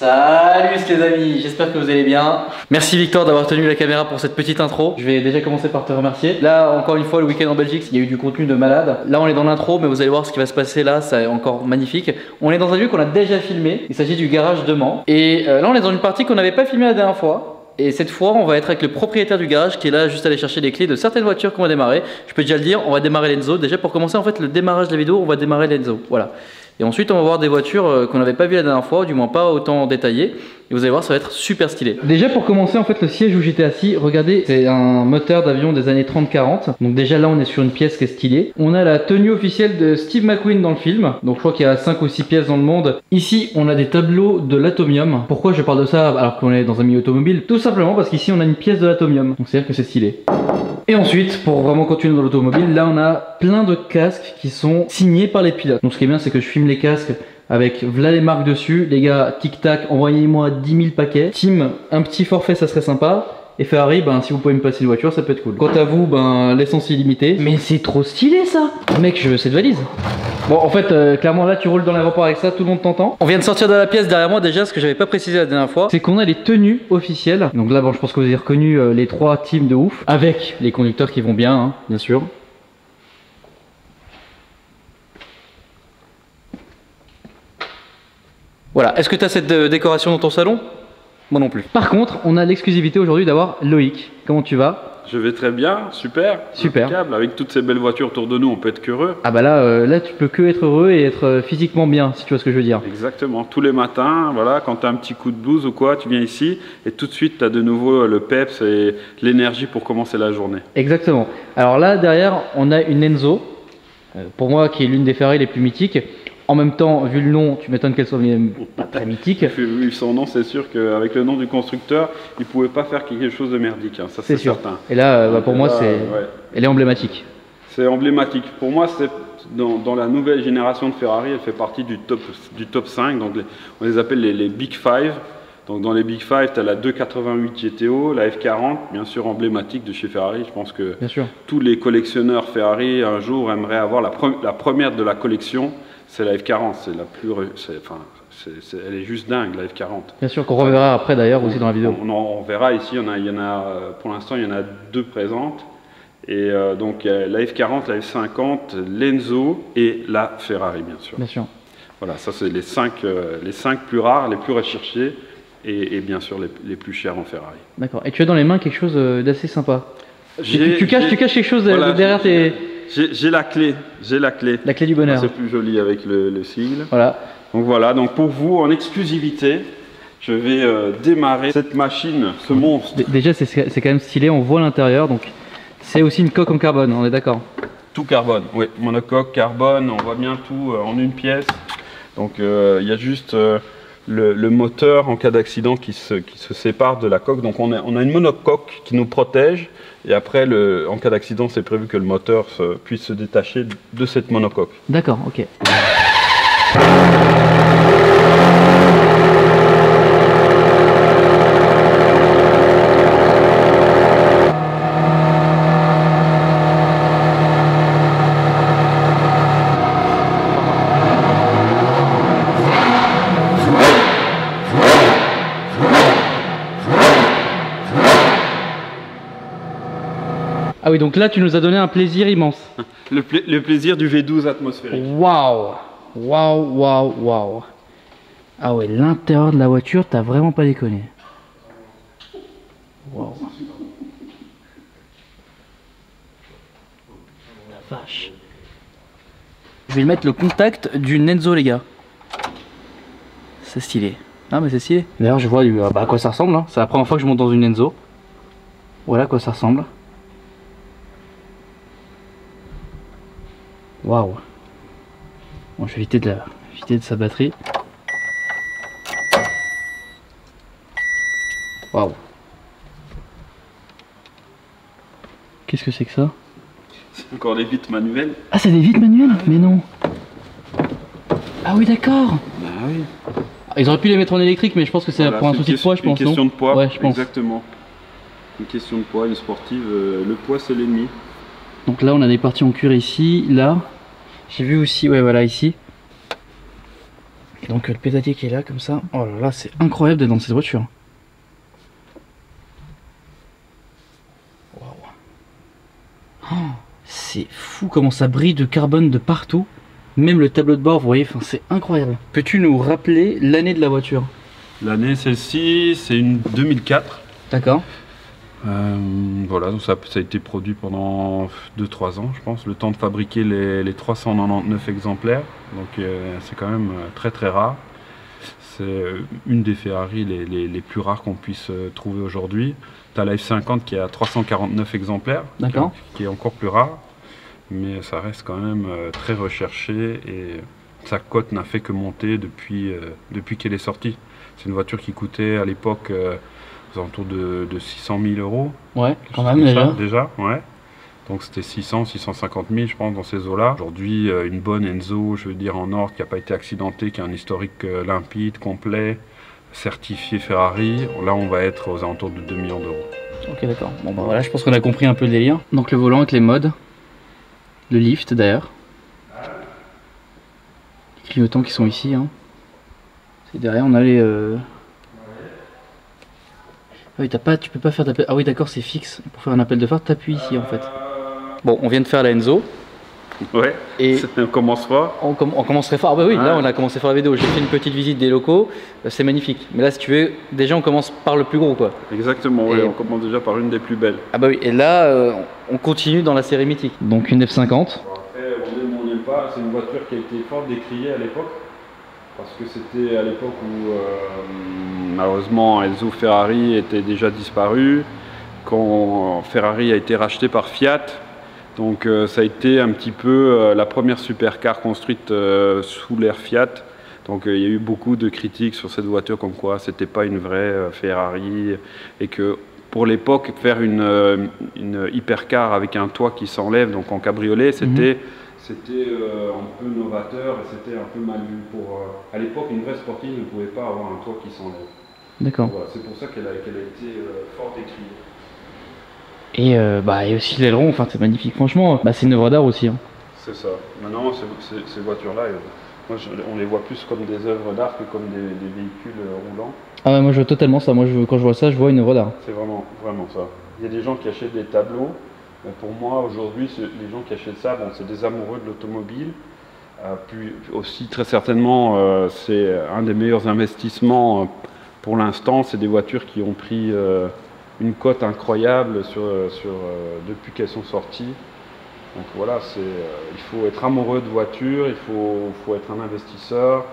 Salut les amis, j'espère que vous allez bien. Merci Victor d'avoir tenu la caméra pour cette petite intro. Je vais déjà commencer par te remercier. Là encore une fois le week-end en Belgique, il y a eu du contenu de malade. Là on est dans l'intro mais vous allez voir ce qui va se passer là, c'est encore magnifique. On est dans un lieu qu'on a déjà filmé, il s'agit du garage de Mans. Et là on est dans une partie qu'on n'avait pas filmée la dernière fois. Et cette fois on va être avec le propriétaire du garage qui est là juste aller chercher les clés de certaines voitures qu'on va démarrer. Je peux déjà le dire, on va démarrer l'Enzo. Déjà pour commencer en fait le démarrage de la vidéo, on va démarrer l'Enzo. Voilà. Et ensuite on va voir des voitures qu'on n'avait pas vues la dernière fois, du moins pas autant détaillées. Et vous allez voir, ça va être super stylé. Déjà pour commencer, en fait le siège où j'étais assis, regardez, c'est un moteur d'avion des années 30-40. Donc déjà là on est sur une pièce qui est stylée. On a la tenue officielle de Steve McQueen dans le film. Donc je crois qu'il y a 5 ou 6 pièces dans le monde. Ici on a des tableaux de l'Atomium. Pourquoi je parle de ça alors qu'on est dans un milieu automobile? Tout simplement parce qu'ici on a une pièce de l'Atomium. Donc c'est à dire que c'est stylé. Et ensuite, pour vraiment continuer dans l'automobile, là on a plein de casques qui sont signés par les pilotes. Donc ce qui est bien, c'est que je filme les casques avec voilà les marques dessus. Les gars, tic tac, envoyez-moi 10 000 paquets. Team, un petit forfait, ça serait sympa. Et Ferrari, ben si vous pouvez me passer une voiture, ça peut être cool. Quant à vous, ben l'essence illimitée. Mais c'est trop stylé ça. Mec, je veux cette valise. Bon, en fait, clairement là, tu roules dans l'aéroport avec ça, tout le monde t'entend. On vient de sortir de la pièce derrière moi déjà, ce que j'avais pas précisé la dernière fois, c'est qu'on a les tenues officielles. Donc là, bon, je pense que vous avez reconnu les 3 teams de ouf, avec les conducteurs qui vont bien, hein, bien sûr. Voilà, est-ce que tu as cette décoration dans ton salon? Moi non plus. Par contre, on a l'exclusivité aujourd'hui d'avoir Loïc. Comment tu vas? Je vais très bien, super. Super. Impeccable. Avec toutes ces belles voitures autour de nous, on peut être qu'heureux. Ah bah là, là tu peux que être heureux et être physiquement bien, si tu vois ce que je veux dire. Exactement. Tous les matins, voilà, quand tu as un petit coup de blues ou quoi, tu viens ici et tout de suite tu as de nouveau le peps et l'énergie pour commencer la journée. Exactement. Alors là, derrière, on a une Enzo, pour moi qui est l'une des Ferrari les plus mythiques. En même temps, vu le nom, tu m'étonnes qu'elle soit pas très mythique. Vu son nom, c'est sûr qu'avec le nom du constructeur, il ne pouvait pas faire quelque chose de merdique, hein. Ça c'est certain. Et là, bah, pour moi, ouais. elle est emblématique. C'est emblématique. Pour moi, c'est dans la nouvelle génération de Ferrari, elle fait partie du top 5. Donc on les appelle les Big Five. Donc dans les Big Five, tu as la 288 GTO, la F40, bien sûr emblématique de chez Ferrari. Je pense que tous les collectionneurs Ferrari un jour aimeraient avoir la première de la collection. C'est la F40, c'est la plus, elle est juste dingue la F40. Bien sûr qu'on reverra après d'ailleurs aussi dans la vidéo. On verra ici, il y en a pour l'instant il y en a 2 présentes. Et donc la F40, la F50, l'Enzo et la Ferrari bien sûr. Bien sûr. Voilà, ça c'est les 5 plus rares, les plus recherchés et bien sûr les plus chers en Ferrari. D'accord, et tu as dans les mains quelque chose d'assez sympa. Tu caches quelque chose voilà, derrière tes... J'ai la clé, La clé du bonheur. C'est plus joli avec le sigle. Voilà. Donc voilà, donc pour vous, en exclusivité, je vais démarrer cette machine, ce monstre. Déjà, c'est quand même stylé, on voit l'intérieur, donc c'est aussi une coque en carbone, on est d'accord? Tout carbone, oui, monocoque, carbone, on voit bien tout en une pièce. Donc il y a juste le moteur en cas d'accident qui se sépare de la coque. Donc on a une monocoque qui nous protège. Et après, en cas d'accident, c'est prévu que le moteur puisse se détacher de cette monocoque. D'accord, ok. Ah oui, donc là tu nous as donné un plaisir immense. Le plaisir du V12 atmosphérique. Waouh, waouh, waouh, waouh. Ah ouais, l'intérieur de la voiture, t'as vraiment pas déconné. Waouh. La vache. Je vais mettre le contact du Enzo les gars. C'est stylé. Ah mais c'est stylé. D'ailleurs je vois à quoi ça ressemble, hein. C'est la première fois que je monte dans une Enzo. Voilà à quoi ça ressemble. Waouh. Bon, je vais éviter de sa batterie. Waouh. Qu'est-ce que c'est que ça? C'est encore des vitres manuelles. Ah, c'est des vitres manuelles? Mais non. Ah oui, d'accord. Bah oui. Ils auraient pu les mettre en électrique, mais je pense que c'est pour un souci de poids, je pense. Une question de poids, ouais, je pense. Exactement. Une question de poids, une sportive, le poids c'est l'ennemi. Donc là on a des parties en cuir ici, là. J'ai vu aussi, ouais voilà ici. donc le pédalier qui est là comme ça. Oh là là, c'est incroyable d'être dans cette voiture. Waouh. Oh, c'est fou comment ça brille de carbone de partout. Même le tableau de bord, vous voyez, c'est incroyable. Peux-tu nous rappeler l'année de la voiture? L'année, celle-ci, c'est une 2004. D'accord. Voilà, donc ça a été produit pendant 2-3 ans, je pense, le temps de fabriquer les 399 exemplaires. Donc c'est quand même très très rare. C'est une des Ferrari les plus rares qu'on puisse trouver aujourd'hui. Tu as la F50 qui est à 349 exemplaires, qui est encore plus rare. Mais ça reste quand même très recherché et sa cote n'a fait que monter depuis qu'elle est sortie. C'est une voiture qui coûtait à l'époque aux alentours de 600 000 euros. Ouais, quand même déjà, ouais. Donc c'était 600, 650 000 je pense dans ces eaux-là. Aujourd'hui, une bonne Enzo, je veux dire en ordre, qui n'a pas été accidentée, qui a un historique limpide, complet, certifié Ferrari. Là on va être aux alentours de 2 millions d'euros. Ok, d'accord. Bon bah voilà, je pense qu'on a compris un peu le délire. Donc le volant avec les modes. Le lift d'ailleurs. Les clignotants qui sont ici. Hein. Et derrière on a les... Ah oui, tu peux pas faire d'appel... Ah oui d'accord, c'est fixe. Pour faire un appel de phare, t'appuies ici en fait. Bon, on vient de faire la Enzo. Ouais, et on commence fort. On commencerait fort. Ah bah oui, là on a commencé à faire la vidéo. J'ai fait une petite visite des locaux. C'est magnifique. Mais là si tu veux, déjà on commence par le plus gros quoi. Exactement, ouais, on commence déjà par une des plus belles. Ah bah oui, et là on continue dans la série mythique. Donc une F50. Après, on aime ou on n'aime pas, c'est une voiture qui a été fort décriée à l'époque. Parce que c'était à l'époque où malheureusement Enzo Ferrari était déjà disparu. Quand Ferrari a été racheté par Fiat. Donc ça a été un petit peu la première supercar construite sous l'ère Fiat. Donc il y a eu beaucoup de critiques sur cette voiture comme quoi c'était pas une vraie Ferrari et que pour l'époque faire une hypercar avec un toit qui s'enlève, donc en cabriolet, c'était un peu novateur et c'était un peu mal vu. À l'époque, une vraie sportive ne pouvait pas avoir un toit qui s'enlève. D'accord. Voilà, c'est pour ça qu'elle a été fort décriée. Et aussi l'aileron, enfin c'est magnifique, franchement, c'est une œuvre d'art aussi. Hein. C'est ça. Maintenant, ces voitures-là, on les voit plus comme des œuvres d'art que comme des véhicules roulants. Ah ouais, moi je vois totalement ça, quand je vois ça, je vois une œuvre d'art. C'est vraiment ça. Il y a des gens qui achètent des tableaux, mais pour moi aujourd'hui, les gens qui achètent ça, bon, c'est des amoureux de l'automobile. Puis aussi très certainement, c'est un des meilleurs investissements pour l'instant, c'est des voitures qui ont pris... une cote incroyable depuis qu'elles sont sorties. Donc voilà, il faut être amoureux de voitures, il faut être un investisseur.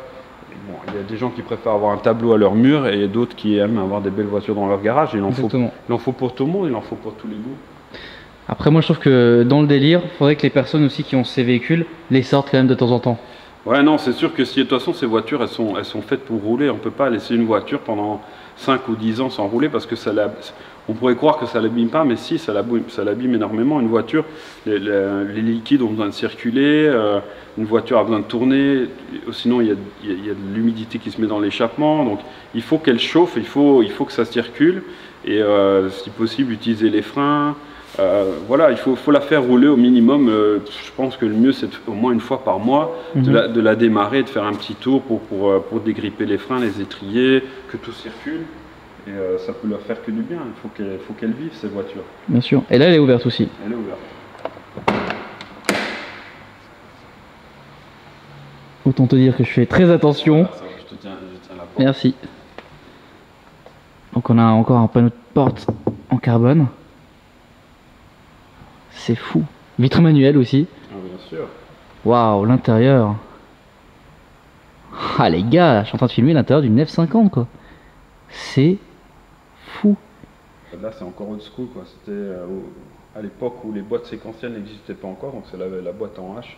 Bon, il y a des gens qui préfèrent avoir un tableau à leur mur et d'autres qui aiment avoir des belles voitures dans leur garage. Il en faut pour tout le monde, il en faut pour tous les goûts. Après moi je trouve que dans le délire, il faudrait que les personnes aussi qui ont ces véhicules les sortent quand même de temps en temps. Ouais non, c'est sûr que si de toute façon ces voitures elles sont faites pour rouler, on ne peut pas laisser une voiture pendant 5 ou 10 ans sans rouler parce que on pourrait croire que ça l'abîme pas, mais si, ça l'abîme énormément. Une voiture, les liquides ont besoin de circuler, une voiture a besoin de tourner, sinon il y a de l'humidité qui se met dans l'échappement, donc il faut qu'elle chauffe, il faut que ça circule, et si possible utiliser les freins. Voilà, il faut la faire rouler au minimum. Je pense que le mieux c'est au moins une fois par mois de la démarrer, de faire un petit tour pour dégripper les freins, les étriers, que tout circule. Et ça peut leur faire que du bien. Il faut qu'elles vivent ces voitures. Bien sûr. Et là elle est ouverte aussi. Elle est ouverte. Autant te dire que je fais très attention. Voilà, je tiens la porte. Merci. Donc on a encore un panneau de porte en carbone. C'est fou. Vitre manuelle aussi. Ah, bien sûr. Waouh, l'intérieur. Ah les gars, je suis en train de filmer l'intérieur d'une F50 quoi. C'est fou. Là c'est encore old school quoi. C'était à l'époque où les boîtes séquentielles n'existaient pas encore, donc c'est la boîte en H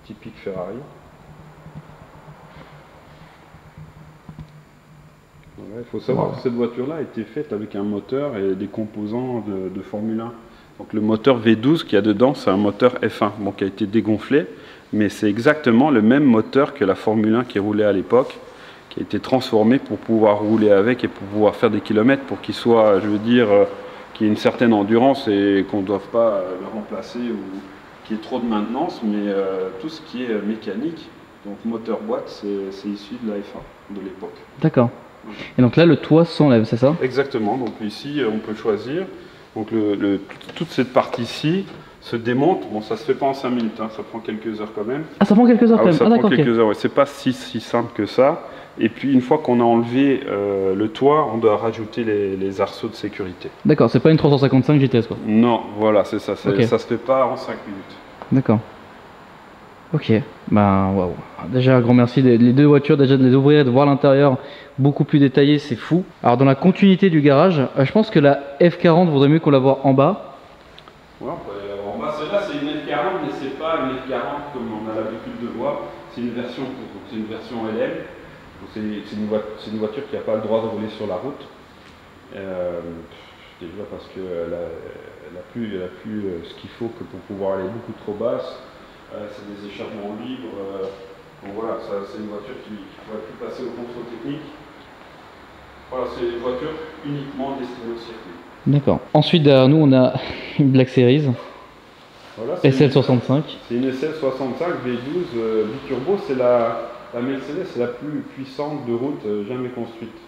typique Ferrari. Il faut savoir que cette voiture-là a été faite avec un moteur et des composants de Formule 1. Donc le moteur V12 qu'il y a dedans, c'est un moteur F1 qui a été dégonflé, mais c'est exactement le même moteur que la Formule 1 qui roulait à l'époque, qui a été transformé pour pouvoir rouler avec et pour pouvoir faire des kilomètres, pour qu'il soit, je veux dire, qu'il y ait une certaine endurance et qu'on ne doive pas le remplacer ou qu'il y ait trop de maintenance, mais tout ce qui est mécanique Donc moteur boîte, c'est issu de la F1 de l'époque. D'accord. Et donc là, le toit s'enlève, c'est ça? Exactement, donc ici on peut choisir. Donc toute cette partie-ci se démonte. Bon, ça se fait pas en 5 minutes, hein, ça prend quelques heures quand même. Ah, ça prend quelques heures quand même. Ça Ah, prend d'accord, quelques ok. heures, ouais. C'est pas si simple que ça. Et puis une fois qu'on a enlevé le toit, on doit rajouter les arceaux de sécurité. D'accord, c'est pas une 355 GTS quoi. Non, voilà, c'est ça. Ok. Ça se fait pas en 5 minutes. D'accord. Ok, ben waouh. Déjà, un grand merci. Les deux voitures, déjà de les ouvrir, de voir l'intérieur beaucoup plus détaillé, c'est fou. Alors, dans la continuité du garage, je pense que la F40 vaudrait mieux qu'on la voit en bas. Ouais, en bas, celle-là, c'est une F40, mais c'est pas une F40 comme on a l'habitude de voir. C'est une version LM. C'est une voiture qui n'a pas le droit de rouler sur la route. Déjà parce qu'elle n'a plus ce qu'il faut que pour pouvoir aller beaucoup trop basse. C'est des échappements libres. Donc voilà, c'est une voiture qui ne pourrait plus passer au contrôle technique. Voilà, c'est une voiture uniquement destinée au circuit. D'accord. Ensuite, derrière nous, on a une Black Series. Voilà, SL65. C'est une SL65 V12 biturbo. C'est la Mercedes la plus puissante de route jamais construite.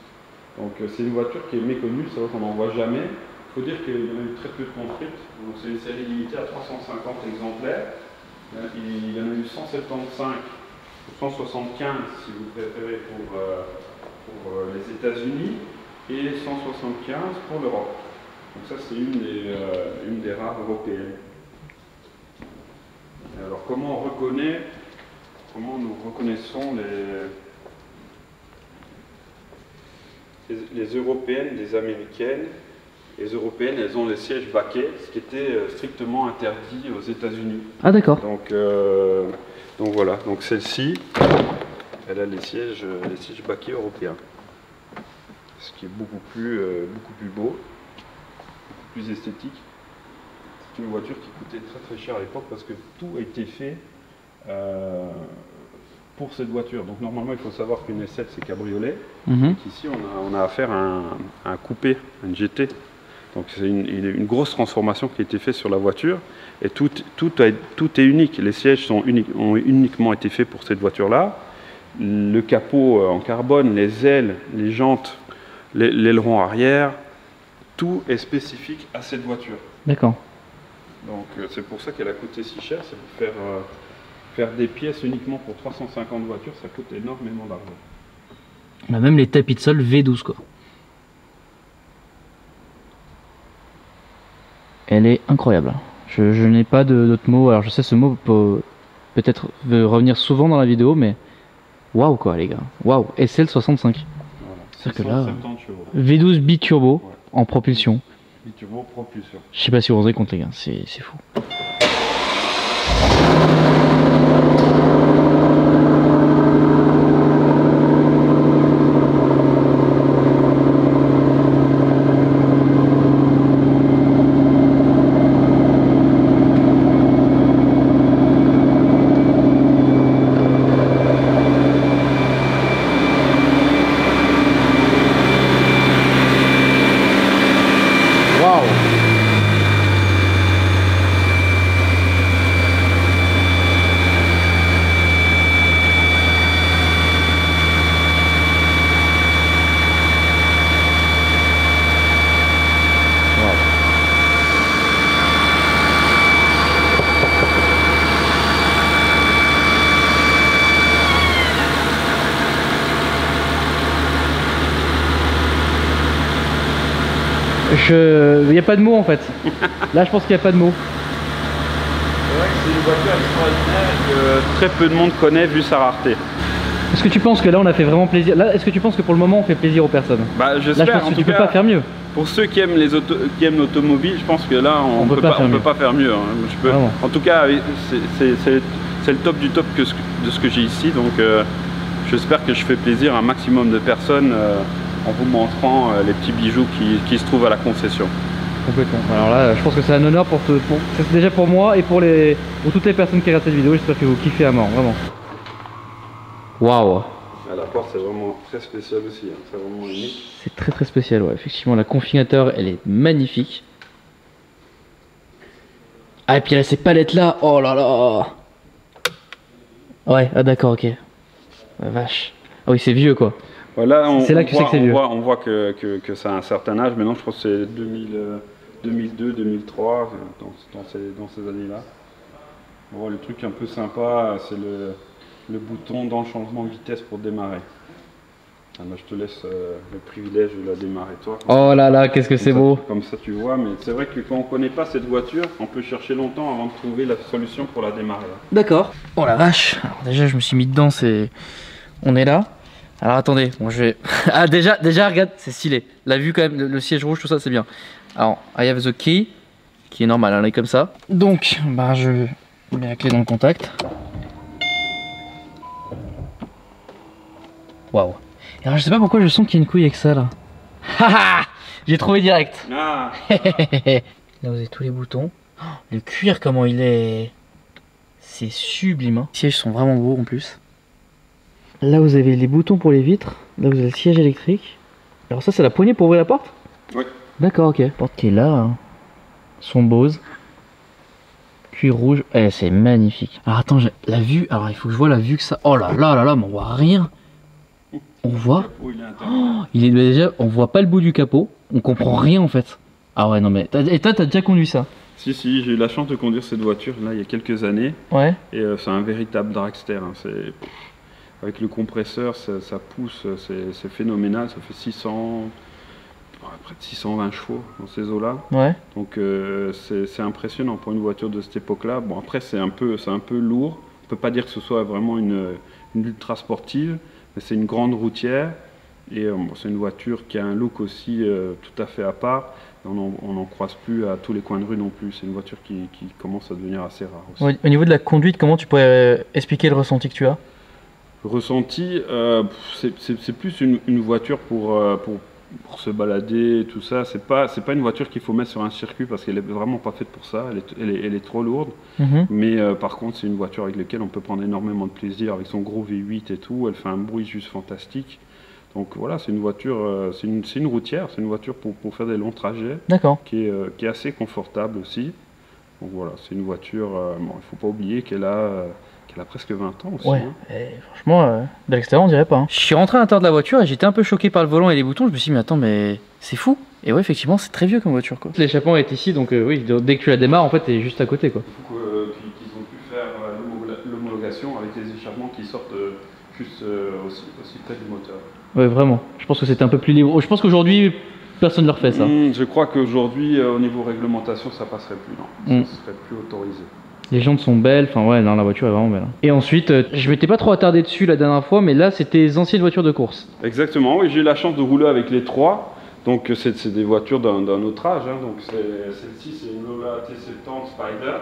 Donc c'est une voiture qui est méconnue, c'est vrai qu'on n'en voit jamais. Il faut dire qu'il y en a eu très peu de construites. Donc c'est une série limitée à 350 exemplaires. Il y en a eu 175 ou 175 si vous préférez pour les États-Unis et 175 pour l'Europe. Donc ça c'est une des rares européennes. Alors comment nous reconnaissons les européennes des américaines? Les européennes, elles ont les sièges baquets, ce qui était strictement interdit aux États-Unis. Ah, d'accord. Donc voilà, donc celle-ci, elle a les sièges baquets européens, ce qui est beaucoup plus beau, beaucoup plus esthétique. C'est une voiture qui coûtait très très cher à l'époque parce que tout a été fait pour cette voiture. Donc normalement, il faut savoir qu'une S7 c'est cabriolet. Ici, on a affaire à un coupé, un GT. Donc c'est une grosse transformation qui a été faite sur la voiture et tout est unique. Les sièges ont uniquement été faits pour cette voiture-là. Le capot en carbone, les ailes, les jantes, l'aileron arrière, tout est spécifique à cette voiture. D'accord. Donc c'est pour ça qu'elle a coûté si cher, c'est pour faire des pièces uniquement pour 350 voitures, ça coûte énormément d'argent. On a même les tapis de sol V12 quoi. Elle est incroyable. Je n'ai pas d'autres mots. Alors je sais ce mot peut peut-être revenir souvent dans la vidéo, mais waouh quoi les gars. Waouh. SL65. Voilà. C'est-à-dire que là, 670 chevaux. V12 biturbo Ouais. en propulsion. Biturbo propulsion. Je sais pas si vous vous rendez compte les gars, c'est fou. Il n'y a pas de mots en fait. Là je pense qu'il n'y a pas de mots. C'est vrai que c'est une voiture extraordinaire que très peu de monde connaît vu sa rareté. Est-ce que tu penses que là on a fait vraiment plaisir? Là, est-ce que tu penses que pour le moment on fait plaisir aux personnes? Bah, là je j'espère. pense que tu peux pas faire mieux. Pour ceux qui aiment l'automobile, je pense que là on peut pas faire mieux. Hein. En tout cas, c'est le top du top de ce que j'ai ici. Donc j'espère que je fais plaisir à un maximum de personnes en vous montrant les petits bijoux qui se trouvent à la concession. Complètement. Alors là, je pense que c'est un honneur c'est déjà pour moi et pour toutes les personnes qui regardent cette vidéo. J'espère que vous kiffez à mort, vraiment. Waouh. La porte c'est vraiment très spécial aussi, hein. C'est vraiment unique. C'est très très spécial, ouais. Effectivement, la configurateur, elle est magnifique. Ah et puis elle a ces palettes là, oh là là. Ouais, ah d'accord, ok. La vache. Ah oui, c'est vieux quoi. Voilà, c'est là que tu sais que c'est vieux. On voit que ça a un certain âge. Maintenant, je crois que c'est 2002, 2003, dans ces années-là. Bon, le truc un peu sympa, c'est le bouton dans le changement de vitesse pour démarrer. Ah, bah, je te laisse le privilège de la démarrer toi. Oh là là, qu'est-ce que c'est beau. Comme ça tu vois, mais c'est vrai que quand on ne connaît pas cette voiture, on peut chercher longtemps avant de trouver la solution pour la démarrer. D'accord. Oh la vache. Alors déjà, je me suis mis dedans, on est là. Alors attendez, bon je vais... Ah déjà regarde, c'est stylé. La vue quand même, le siège rouge, tout ça, c'est bien. Alors, I have the key, qui est normal, elle est comme ça. Donc, bah je mets la clé dans le contact. Waouh. Alors je sais pas pourquoi je sens qu'il y a une couille avec ça là. Haha. J'ai trouvé direct. Ah. Là vous avez tous les boutons. Oh, le cuir comment il est. C'est sublime. Hein. Les sièges sont vraiment beaux en plus. Là vous avez les boutons pour les vitres. Là vous avez le siège électrique. Alors ça c'est la poignée pour ouvrir la porte? Oui. D'accord, ok. Porte qui est là. Hein. Son Bose. Cuir rouge. Eh, c'est magnifique. Alors attends, la vue. Alors il faut que je vois la vue que ça. Oh là là là là, mais on voit rien. On voit. Il est déjà. On voit pas le bout du capot. On comprend rien en fait. Ah ouais, non mais. Et toi, t'as déjà conduit ça? Si, j'ai eu la chance de conduire cette voiture là il y a quelques années. Ouais. Et c'est un véritable dragster. Hein. Avec le compresseur, ça pousse, c'est phénoménal. Ça fait 600. Près de 620 chevaux dans ces eaux-là. Ouais. Donc c'est impressionnant pour une voiture de cette époque-là. Bon après c'est un peu lourd. On peut pas dire que ce soit vraiment une ultra sportive, mais c'est une grande routière et c'est une voiture qui a un look aussi tout à fait à part. On n'en croise plus à tous les coins de rue non plus. C'est une voiture qui commence à devenir assez rare aussi. Ouais, au niveau de la conduite, comment tu pourrais expliquer le ressenti que tu as? Le ressenti, c'est plus une voiture pour se balader et tout ça. C'est pas une voiture qu'il faut mettre sur un circuit parce qu'elle est vraiment pas faite pour ça. Elle est trop lourde. Mais par contre, c'est une voiture avec laquelle on peut prendre énormément de plaisir avec son gros V8 et tout. Elle fait un bruit juste fantastique. Donc voilà, c'est une voiture, c'est une routière, c'est une voiture pour faire des longs trajets. D'accord. Qui est assez confortable aussi. Donc voilà, c'est une voiture. Bon, il faut pas oublier qu'elle a presque 20 ans aussi. Ouais, hein. Franchement, de l'extérieur, on dirait pas. Hein. Je suis rentré à l'intérieur de la voiture et j'étais un peu choqué par le volant et les boutons. Je me suis dit, mais attends, mais c'est fou. Et ouais, effectivement, c'est très vieux comme voiture. L'échappement est ici, donc oui, dès que tu la démarres, en fait, t'es juste à côté. Quoi. Il faut qu'ils ont pu faire l'homologation avec les échappements qui sortent juste aussi près du moteur. Ouais, vraiment. Je pense que c'était un peu plus libre. Je pense qu'aujourd'hui, personne ne le refait ça. Je crois qu'aujourd'hui, au niveau réglementation, ça passerait plus. Non, ça serait plus autorisé. Les jantes sont belles, enfin ouais, non, la voiture est vraiment belle. Et ensuite, je m'étais pas trop attardé dessus la dernière fois, mais là c'était les anciennes voitures de course. Exactement, oui, j'ai eu la chance de rouler avec les trois. Donc c'est des voitures d'un autre âge. Hein. Donc celle-ci c'est une Lola T70 Spider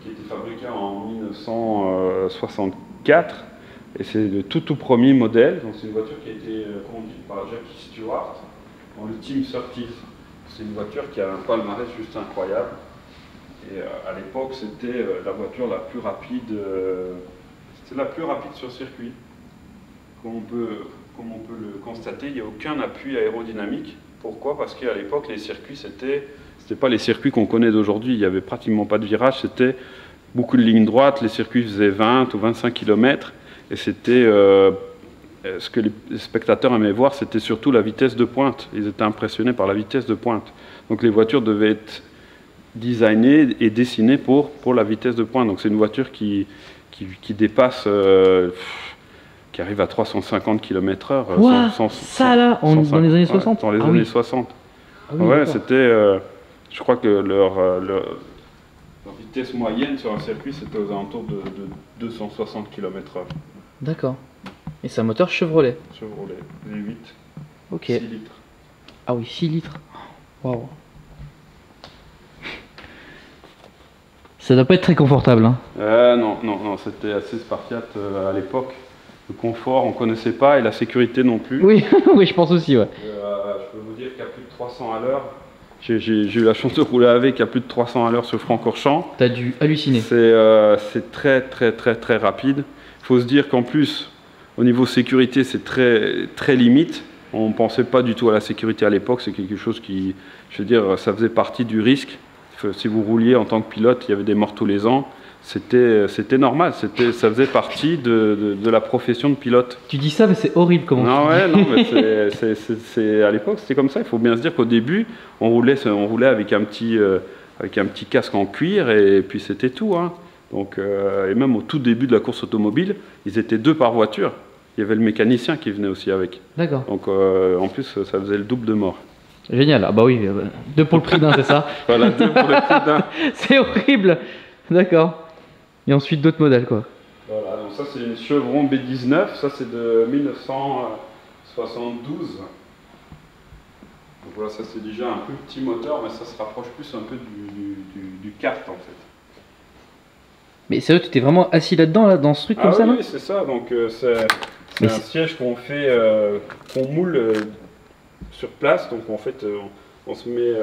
qui a été fabriquée en 1964 et c'est le tout premier modèle. Donc c'est une voiture qui a été conduite par Jackie Stewart dans le Team Surtees. C'est une voiture qui a un palmarès juste incroyable. Et à l'époque, c'était la voiture la plus rapide. C'était la plus rapide sur circuit. Comme on peut le constater, il n'y a aucun appui aérodynamique. Pourquoi? Parce qu'à l'époque, les circuits, c'était pas les circuits qu'on connaît d'aujourd'hui. Il n'y avait pratiquement pas de virage. C'était beaucoup de lignes droites. Les circuits faisaient 20 ou 25 km. Et c'était ce que les spectateurs aimaient voir, c'était surtout la vitesse de pointe. Ils étaient impressionnés par la vitesse de pointe. Donc les voitures devaient être designé et dessiné pour la vitesse de pointe. Donc c'est une voiture qui dépasse, qui arrive à 350 km/h. Dans les années 60 dans les années 60. Ah oui, ouais, c'était, je crois que leur vitesse moyenne sur un circuit, c'était aux alentours de 260 km/h. D'accord. Et c'est un moteur Chevrolet? Chevrolet, V8, ok. 6 litres. Ah oui, 6 litres. Waouh. Ça doit pas être très confortable. Hein. Non, c'était assez spartiate à l'époque. Le confort, on connaissait pas, et la sécurité non plus. Oui, oui, je pense aussi, ouais. Je peux vous dire qu'à plus de 300 à l'heure, j'ai eu la chance de rouler avec à plus de 300 à l'heure sur Francorchamps. T'as dû halluciner. C'est très rapide. Il faut se dire qu'en plus, au niveau sécurité, c'est très limite. On ne pensait pas du tout à la sécurité à l'époque. C'est quelque chose qui, je veux dire, ça faisait partie du risque. Si vous rouliez en tant que pilote, il y avait des morts tous les ans. c'était normal, ça faisait partie de la profession de pilote. Tu dis ça, mais c'est horrible comment Non, ouais, non, mais à l'époque, c'était comme ça. Il faut bien se dire qu'au début, on roulait avec un petit casque en cuir et puis c'était tout. Hein. Donc, et même au tout début de la course automobile, ils étaient 2 par voiture. Il y avait le mécanicien qui venait aussi avec. D'accord. Donc, en plus, ça faisait le double de mort. Génial. Ah bah oui, 2 pour le prix d'un, c'est ça? Voilà, 2 pour le prix d'un. C'est horrible. D'accord. Et ensuite d'autres modèles, quoi. Voilà, donc ça c'est une Chevron B19, ça c'est de 1972. Donc voilà, ça c'est déjà un plus petit moteur, mais ça se rapproche plus un peu du kart en fait. Mais sérieux, tu t'es vraiment assis là-dedans, là, dans ce truc comme ça, oui, là? c'est ça, donc c'est un siège qu'on fait, qu'on moule sur place, donc en fait on se met,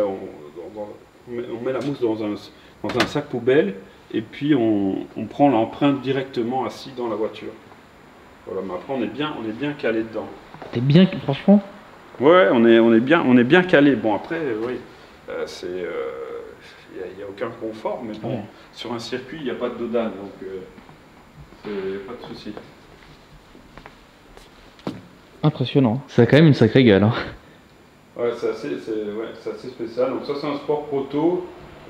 on met la mousse dans un sac poubelle. Et puis on prend l'empreinte directement assis dans la voiture. Voilà, mais après on est bien calé dedans. T'es bien, franchement? Ouais, on est bien calé. Bon après, oui, il n'y a aucun confort, mais bon, sur un circuit il n'y a pas de dodane, donc pas de souci. Impressionnant. Ça a quand même une sacrée gueule. Hein. Ouais, c'est assez spécial. Donc ça c'est un sport proto.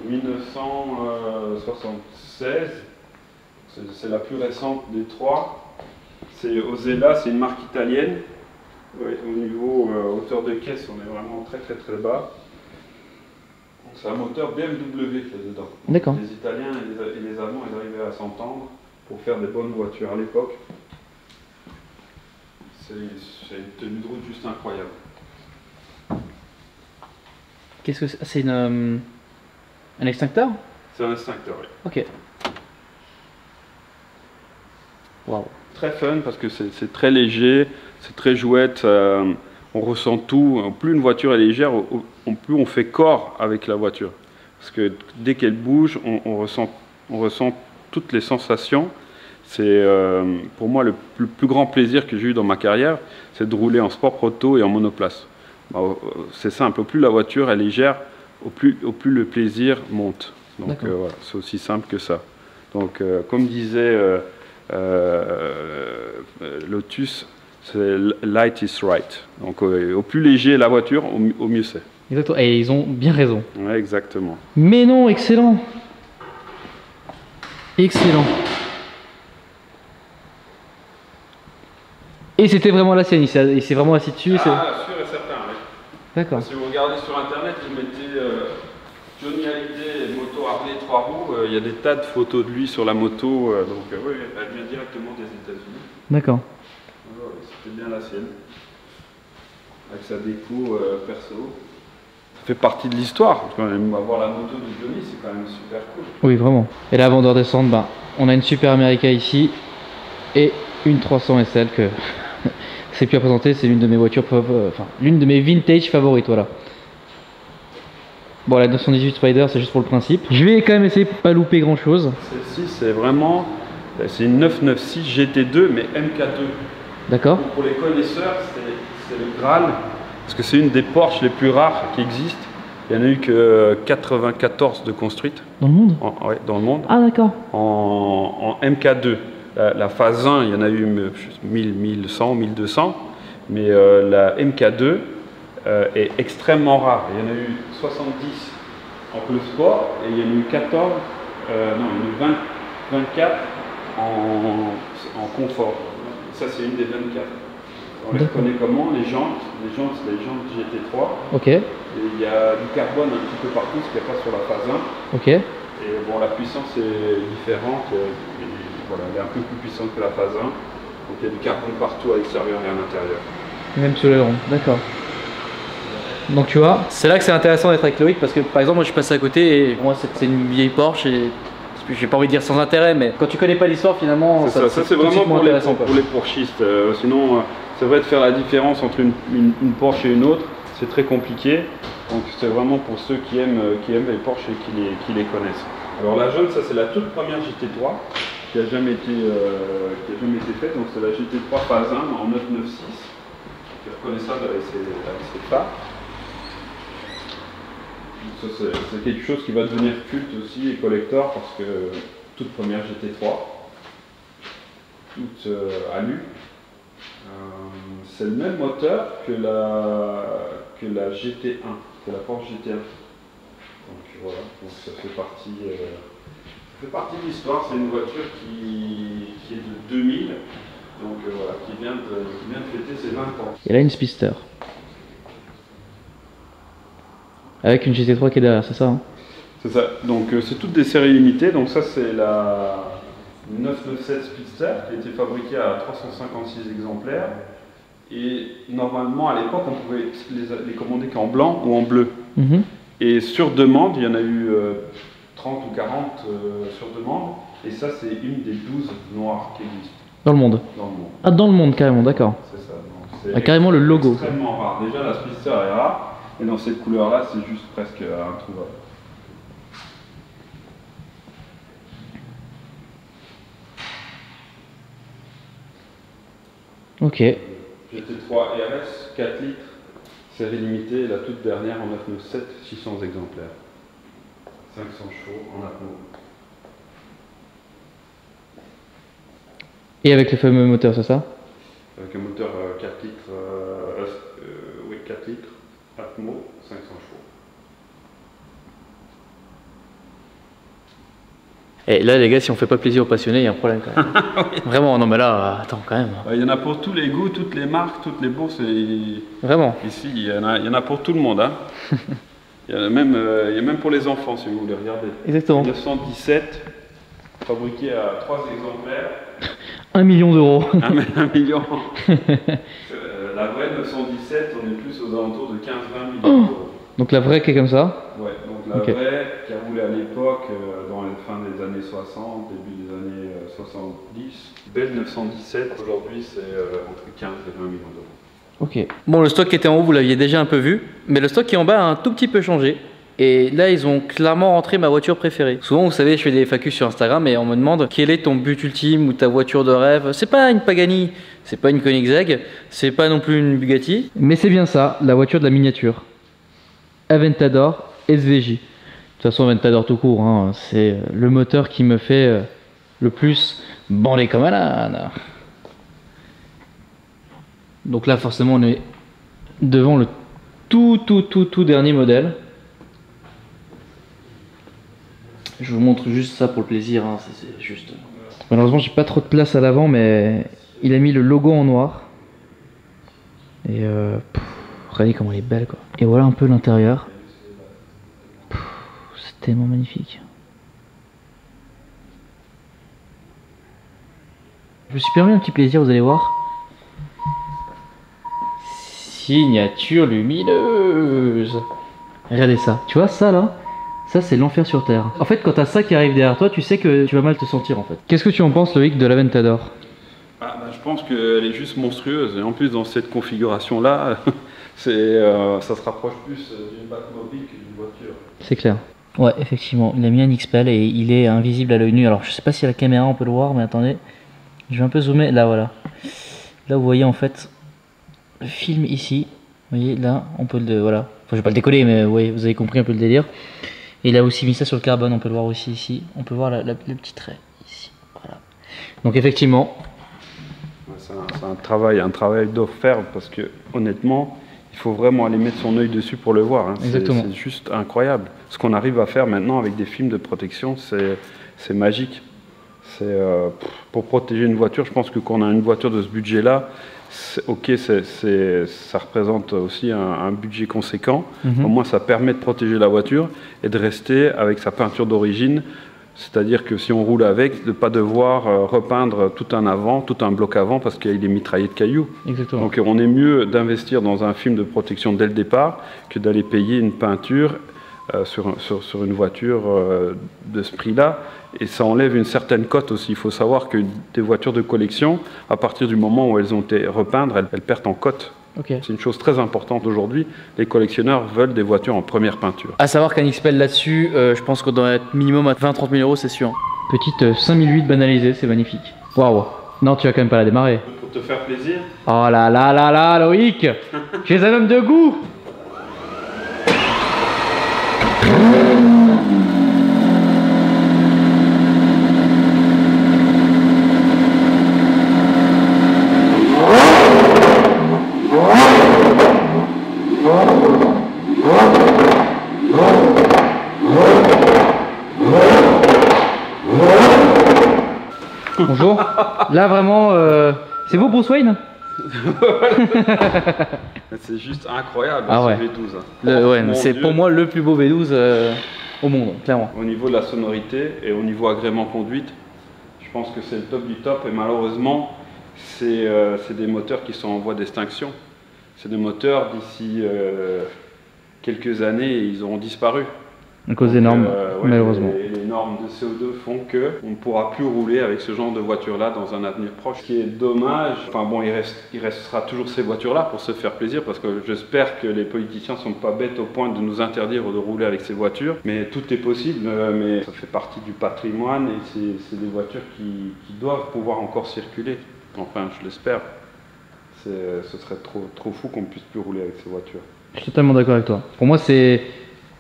1976, c'est la plus récente des 3. C'est Osella, c'est une marque italienne. Ouais, au niveau hauteur de caisse, on est vraiment très bas. C'est un moteur BMW qu'il y a dedans. D'accord. Les Italiens et les Allemands, ils arrivaient à s'entendre pour faire des bonnes voitures à l'époque. C'est une tenue de route juste incroyable. Qu'est-ce que c'est? C'est un extincteur? C'est un extincteur, oui. Ok. Waouh. Très fun parce que c'est très léger, c'est très jouette, on ressent tout. Plus une voiture est légère, plus on fait corps avec la voiture. Parce que dès qu'elle bouge, on ressent toutes les sensations. C'est pour moi le plus grand plaisir que j'ai eu dans ma carrière, c'est de rouler en sport proto et en monoplace. C'est simple, au plus la voiture est légère, au plus le plaisir monte. Donc voilà, c'est aussi simple que ça. Donc comme disait Lotus, c'est light is right. Donc au plus léger est la voiture, au mieux c'est. Exactement, et ils ont bien raison. Ouais, exactement. Mais non, excellent. Excellent. Et c'était vraiment la sienne, il s'est vraiment assis dessus. Ah, sûr et certain, oui. D'accord. Si vous regardez sur internet, vous mettez Johnny Hallyday, moto Harley 3 roues, il y a des tas de photos de lui sur la moto, donc oui, elle vient directement des États-Unis. D'accord. C'était bien la sienne, avec sa déco perso. Ça fait partie de l'histoire. Avoir la moto de Johnny, c'est quand même super cool. Oui, vraiment. Et là, avant de redescendre, on a une Super America ici et une 300 SL que c'est plus à présenter. C'est l'une de mes voitures, enfin l'une de mes vintage favorites, voilà. Bon, la 918 Spider, c'est juste pour le principe. Je vais quand même essayer de pas louper grand chose. Celle-ci, c'est vraiment, c'est une 996 GT2 mais MK2. D'accord. Pour les connaisseurs, c'est le Graal. Parce que c'est une des Porsche les plus rares qui existent. Il n'y en a eu que 94 de construites. Dans le monde? Ouais, dans le monde. Ah d'accord. En MK2. La phase 1, il y en a eu 1000, 1100, 1200. Mais la MK2 est extrêmement rare. Il y en a eu 70 en Club Sport et il y en a eu 14, non, il y en a eu 24 en confort. Ça, c'est une des 24. On les reconnaît comment? Les jantes, c'est les jantes GT3. Ok. Et il y a du carbone un petit peu partout, ce qu'il n'y a pas sur la phase 1. Ok. Et bon, la puissance est différente. Voilà, elle est un peu plus puissante que la phase 1. Donc il y a du carbone partout à l'extérieur et à l'intérieur. Même sur l'aileron, d'accord. Donc tu vois, c'est là que c'est intéressant d'être avec Loïc parce que par exemple moi je suis passé à côté et pour moi c'est une vieille Porsche et j'ai pas envie de dire sans intérêt, mais quand tu connais pas l'histoire finalement ça c'est vraiment pour les Porschistes. Sinon c'est vrai de faire la différence entre une Porsche et une autre, c'est très compliqué. Donc c'est vraiment pour ceux qui aiment les Porsche et qui les connaissent. Alors la jaune, ça c'est la toute première GT3 qui a jamais été faite. Donc c'est la GT3 phase 1 en 996. Qui est reconnaissable avec ses phares. C'est quelque chose qui va devenir culte aussi et collector parce que toute première GT3, toute alu. C'est le même moteur que la GT1, que la Porsche GT1. Donc voilà, donc ça fait partie de l'histoire. C'est une voiture qui est de 2000, donc voilà, qui vient de fêter ses 20 ans. Et là une Speedster. Avec une GT3 qui est derrière, c'est ça hein? C'est ça, donc c'est toutes des séries limitées, donc ça c'est la 997 Speedster qui a été fabriquée à 356 exemplaires. Et normalement à l'époque on pouvait les commander qu'en blanc ou en bleu. Et sur demande, il y en a eu 30 ou 40 sur demande, et ça c'est une des 12 noires qui existent. Dans le monde? Dans le monde. Ah, dans le monde carrément, d'accord. C'est ça. Donc, ah, carrément le logo. C'est extrêmement rare. Déjà la Speedster est rare, et dans cette couleur là c'est juste presque introuvable. Ok. GT3 RS, 4 litres, série limitée, la toute dernière en 997, 600 exemplaires. 500 chevaux en atmo. Et avec le fameux moteur, c'est ça? Avec un moteur 4 litres, oui 4 litres, atmo, 500 chevaux. Et là les gars, si on fait pas plaisir aux passionnés, il y a un problème quand même. Oui. Vraiment, non mais là, attends quand même. Il y en a pour tous les goûts, toutes les marques, toutes les bourses. Vraiment? Ici, il y en a pour tout le monde. Hein. il y a même pour les enfants, si vous voulez regarder. Exactement. 917, fabriqué à 3 exemplaires. 1 million d'euros. 1 million. La vraie 917, on est plus aux alentours de 15-20 millions d'euros. Donc la vraie qui est comme ça? Ouais, donc la vraie qui a roulé à l'époque, dans la fin des années 60, début des années 70. Belle 917, aujourd'hui c'est entre 15 et 20 millions d'euros. Ok. Bon, le stock qui était en haut, vous l'aviez déjà un peu vu, mais le stock qui est en bas a un tout petit peu changé. Et là, ils ont clairement rentré ma voiture préférée. Souvent, vous savez, je fais des FAQ sur Instagram et on me demande quel est ton but ultime ou ta voiture de rêve. C'est pas une Pagani, c'est pas une Koenigsegg, c'est pas non plus une Bugatti. Mais c'est bien ça, la voiture de la miniature. Aventador SVJ. De toute façon, Aventador tout court, hein, c'est le moteur qui me fait le plus bander comme un âne. Donc là, forcément, on est devant le tout dernier modèle. Je vous montre juste ça pour le plaisir, hein, c'est juste... Malheureusement, j'ai pas trop de place à l'avant, mais il a mis le logo en noir. Et regardez comment elle est belle, quoi. Et voilà un peu l'intérieur. C'est tellement magnifique. Je me suis permis un petit plaisir, vous allez voir. Signature lumineuse. Regardez ça. Tu vois ça là? Ça c'est l'enfer sur terre. En fait quand t'as ça qui arrive derrière toi, tu sais que tu vas mal te sentir en fait. Qu'est-ce que tu en penses Loïc de l'Aventador? Je pense qu'elle est juste monstrueuse. Et en plus dans cette configuration là, ça se rapproche plus d'une Batmobile que d'une voiture. C'est clair. Ouais effectivement, il a mis un XPEL et il est invisible à l'œil nu. Alors je sais pas si à la caméra on peut le voir, mais attendez. Je vais un peu zoomer, là voilà. Là vous voyez en fait le film ici. Vous voyez là, on peut le... Voilà. Enfin je vais pas le décoller mais ouais, vous avez compris un peu le délire. Et il a aussi mis ça sur le carbone, on peut le voir aussi ici. On peut voir le petit trait ici. Voilà. Donc effectivement. C'est un travail d'orfèvre parce que honnêtement, il faut vraiment aller mettre son œil dessus pour le voir. Hein. Exactement. C'est juste incroyable. Ce qu'on arrive à faire maintenant avec des films de protection, c'est magique. Pour protéger une voiture, je pense que quand on a une voiture de ce budget-là, ok, ça représente aussi un budget conséquent. Au moins, ça permet de protéger la voiture et de rester avec sa peinture d'origine. C'est-à-dire que si on roule avec, de ne pas devoir repeindre tout un avant, tout un bloc avant, parce qu'il est mitraillé de cailloux. Exactement. Donc on est mieux d'investir dans un film de protection dès le départ que d'aller payer une peinture sur une voiture de ce prix-là. Et ça enlève une certaine cote aussi. Il faut savoir que des voitures de collection, à partir du moment où elles ont été repeintes, elles perdent en cote. Okay. C'est une chose très importante aujourd'hui. Les collectionneurs veulent des voitures en première peinture. À savoir qu'un XPEL là-dessus, je pense qu'on doit être minimum à 20-30 000 euros, c'est sûr. Petite 5008 banalisée, c'est magnifique. Waouh. Non, tu vas quand même pas la démarrer. Pour te faire plaisir. Oh là là là là, Loïc. Tu es un homme de goût. Bonjour. Là vraiment, c'est vous Bruce Wayne? C'est juste incroyable, ah ouais. ce V12. Ouais, c'est pour moi le plus beau V12 au monde, clairement. Au niveau de la sonorité et au niveau agrément conduite, je pense que c'est le top du top. Et malheureusement, c'est des moteurs qui sont en voie d'extinction. C'est des moteurs d'ici quelques années, ils auront disparu. À cause des normes, malheureusement. Les normes de CO2 font qu'on ne pourra plus rouler avec ce genre de voiture-là dans un avenir proche. Ce qui est dommage, enfin bon, il restera toujours ces voitures-là pour se faire plaisir, parce que j'espère que les politiciens ne sont pas bêtes au point de nous interdire de rouler avec ces voitures. Mais tout est possible, mais ça fait partie du patrimoine et c'est des voitures qui doivent pouvoir encore circuler. Enfin, je l'espère. Ce serait trop fou qu'on ne puisse plus rouler avec ces voitures. Je suis totalement d'accord avec toi. Pour moi, c'est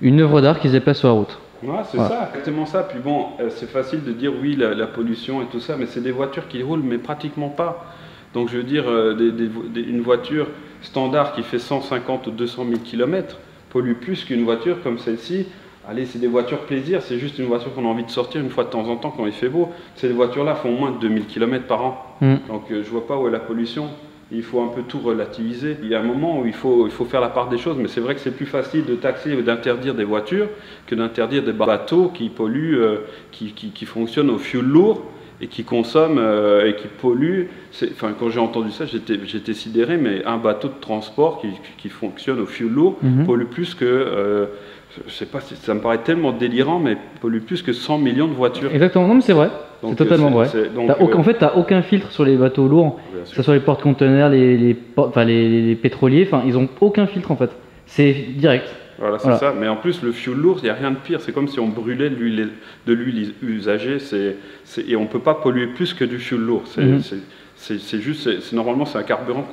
une œuvre d'art qui se déplace sur la route. Ouais, c'est ça, exactement ça. Puis bon, c'est facile de dire oui, la pollution et tout ça, mais c'est des voitures qui roulent, mais pratiquement pas. Donc je veux dire, une voiture standard qui fait 150 ou 200 000 km pollue plus qu'une voiture comme celle-ci. Allez, c'est des voitures plaisir, c'est juste une voiture qu'on a envie de sortir une fois de temps en temps quand il fait beau. Ces voitures-là font moins de 2000 km par an. Donc je vois pas où est la pollution. Il faut un peu tout relativiser. Il y a un moment où il faut faire la part des choses, mais c'est vrai que c'est plus facile de taxer ou d'interdire des voitures que d'interdire des bateaux qui polluent, qui fonctionnent au fioul lourd et qui consomment et qui polluent. Enfin, quand j'ai entendu ça, j'étais sidéré, mais un bateau de transport qui fonctionne au fioul lourd pollue plus que... je sais pas, ça me paraît tellement délirant, mais pollue plus que 100 millions de voitures. Exactement, non mais c'est vrai, c'est totalement vrai. En fait, tu n'as aucun filtre sur les bateaux lourds, que ce soit les porte-conteneurs, les pétroliers, enfin, ils n'ont aucun filtre en fait. C'est direct. Voilà, c'est ça. Mais en plus, le fioul lourd, il n'y a rien de pire. C'est comme si on brûlait de l'huile usagée. Et on ne peut pas polluer plus que du fioul lourd. C'est juste, normalement, c'est un carburant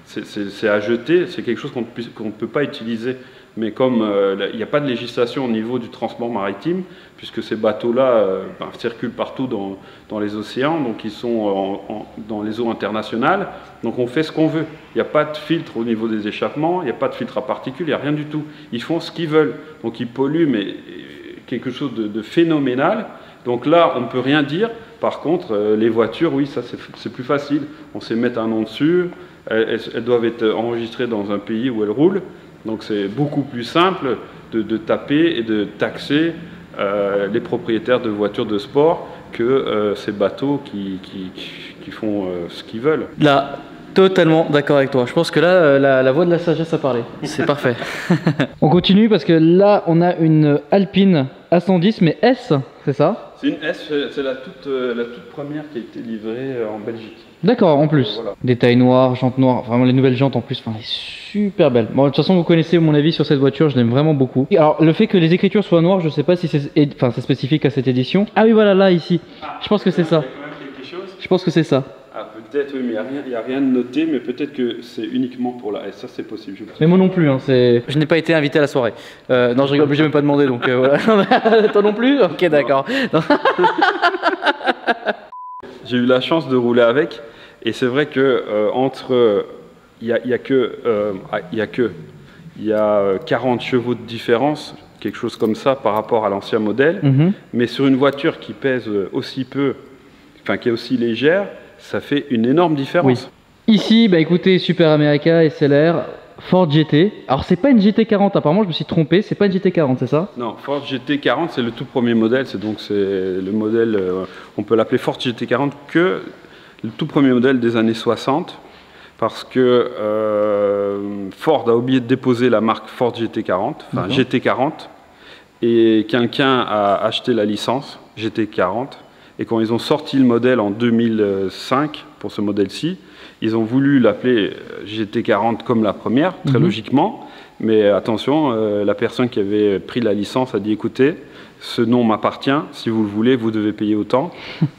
c'est à jeter. C'est quelque chose qu'on ne peut pas utiliser. Mais comme il n'y a pas de législation au niveau du transport maritime, puisque ces bateaux-là circulent partout dans les océans, donc ils sont dans les eaux internationales, donc on fait ce qu'on veut. Il n'y a pas de filtre au niveau des échappements, il n'y a pas de filtre à particules, il n'y a rien du tout. Ils font ce qu'ils veulent, donc ils polluent, mais quelque chose de phénoménal. Donc là, on ne peut rien dire. Par contre, les voitures, oui, ça c'est plus facile. On sait mettre un nom dessus, elles doivent être enregistrées dans un pays où elles roulent. Donc c'est beaucoup plus simple de taper et de taxer les propriétaires de voitures de sport que ces bateaux qui font ce qu'ils veulent. Là, totalement d'accord avec toi. Je pense que là, la voix de la sagesse a parlé. C'est parfait. On continue parce que là, on a une Alpine A110, mais S, c'est ça? C'est une S, c'est la toute première qui a été livrée en Belgique. D'accord, en plus. Voilà. Détail noir, jantes noires, vraiment les nouvelles jantes en plus, enfin, elle est super belle. Bon, de toute façon, vous connaissez mon avis sur cette voiture, je l'aime vraiment beaucoup. Alors, le fait que les écritures soient noires, je sais pas si c'est spécifique à cette édition. Ah oui, voilà, là, ici. Je pense que c'est ça. Il y a quand même quelque chose. Je pense que c'est ça. Ah, peut-être, oui, mais il n'y a rien de noté, mais peut-être que c'est uniquement pour la S, ça c'est possible. Mais moi non plus, hein, je n'ai pas été invité à la soirée. Non, je rigole, j'ai même pas demandé, donc voilà. Toi non plus? Ok, d'accord. J'ai eu la chance de rouler avec, et c'est vrai que il y a 40 chevaux de différence, quelque chose comme ça par rapport à l'ancien modèle, mais sur une voiture qui pèse aussi peu, enfin qui est aussi légère, ça fait une énorme différence. Oui. Ici, bah écoutez, Super America, SLR, Ford GT. Alors c'est pas une GT40, apparemment je me suis trompé, c'est pas une GT40, c'est ça? Non, Ford GT40 c'est le tout premier modèle, c'est le modèle, on peut l'appeler Ford GT40 que le tout premier modèle des années 60, parce que Ford a oublié de déposer la marque Ford GT40, enfin GT40, et quelqu'un a acheté la licence GT40, et quand ils ont sorti le modèle en 2005, pour ce modèle-ci, ils ont voulu l'appeler GT40 comme la première, très logiquement, mais attention, la personne qui avait pris la licence a dit, écoutez, ce nom m'appartient, si vous le voulez, vous devez payer autant.